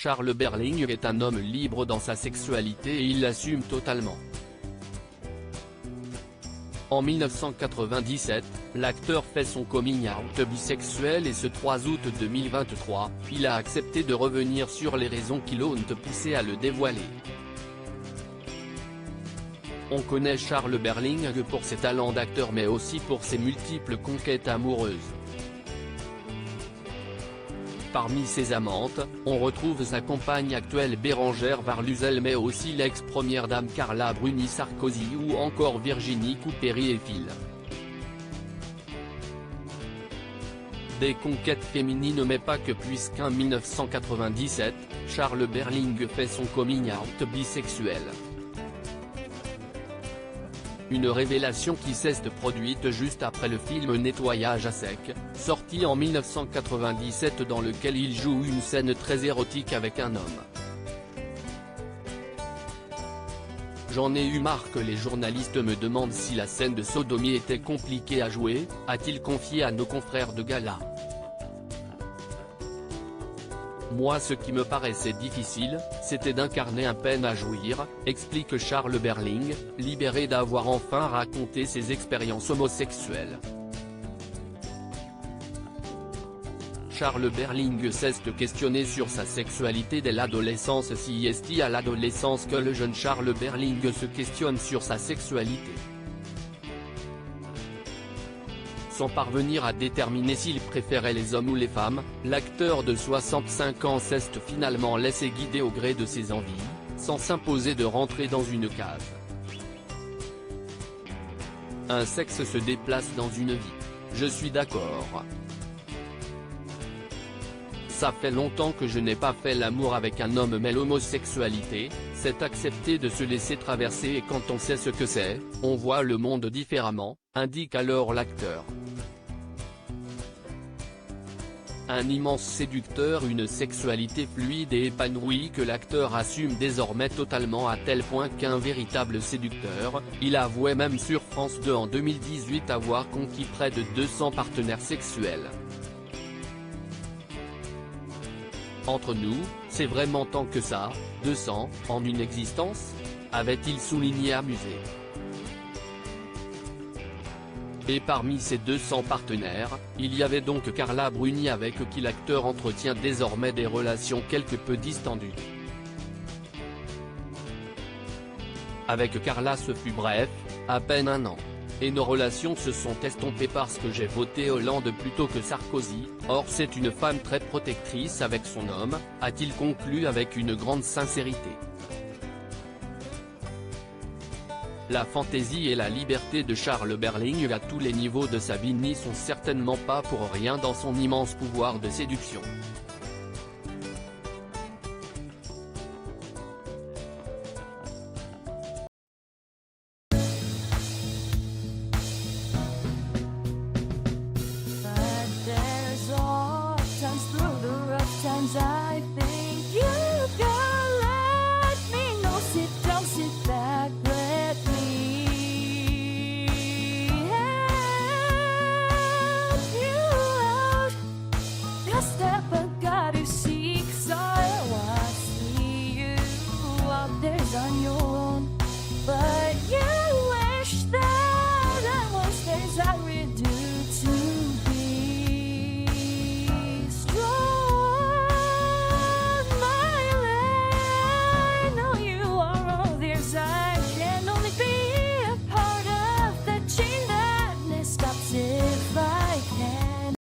Charles Berling est un homme libre dans sa sexualité et il l'assume totalement. En 1997, l'acteur fait son coming out bisexuel et ce 3 août 2023, il a accepté de revenir sur les raisons qui l'ont poussé à le dévoiler. On connaît Charles Berling pour ses talents d'acteur mais aussi pour ses multiples conquêtes amoureuses. Parmi ses amantes, on retrouve sa compagne actuelle Bérangère Varluzel mais aussi l'ex-première dame Carla Bruni Sarkozy ou encore Virginie Coupéry-Phil. Des conquêtes féminines mais pas que puisqu'en 1997, Charles Berling fait son coming out bisexuel. Une révélation qui s'est produite juste après le film Nettoyage à sec, sorti en 1997 dans lequel il joue une scène très érotique avec un homme. J'en ai eu marre que les journalistes me demandent si la scène de sodomie était compliquée à jouer, a-t-il confié à nos confrères de gala. Moi ce qui me paraissait difficile, c'était d'incarner un peine à jouir, explique Charles Berling, libéré d'avoir enfin raconté ses expériences homosexuelles. Charles Berling s'est questionné sur sa sexualité dès l'adolescence. Si est à l'adolescence que le jeune Charles Berling se questionne sur sa sexualité. Sans parvenir à déterminer s'il préférait les hommes ou les femmes, l'acteur de 65 ans s'est finalement laissé guider au gré de ses envies, sans s'imposer de rentrer dans une case. Un sexe se déplace dans une vie. Je suis d'accord. Ça fait longtemps que je n'ai pas fait l'amour avec un homme mais l'homosexualité, c'est accepter de se laisser traverser et quand on sait ce que c'est, on voit le monde différemment, indique alors l'acteur. Un immense séducteur, une sexualité fluide et épanouie que l'acteur assume désormais totalement à tel point qu'un véritable séducteur, il avouait même sur France 2 en 2018 avoir conquis près de 200 partenaires sexuels. Entre nous, c'est vraiment tant que ça, 200, en une existence ? Avait-il souligné amusé. Et parmi ces 200 partenaires, il y avait donc Carla Bruni avec qui l'acteur entretient désormais des relations quelque peu distendues. Avec Carla ce fut bref, à peine un an. Et nos relations se sont estompées parce que j'ai voté Hollande plutôt que Sarkozy, or c'est une femme très protectrice avec son homme, a-t-il conclu avec une grande sincérité. La fantaisie et la liberté de Charles Berling à tous les niveaux de sa vie n'y sont certainement pas pour rien dans son immense pouvoir de séduction.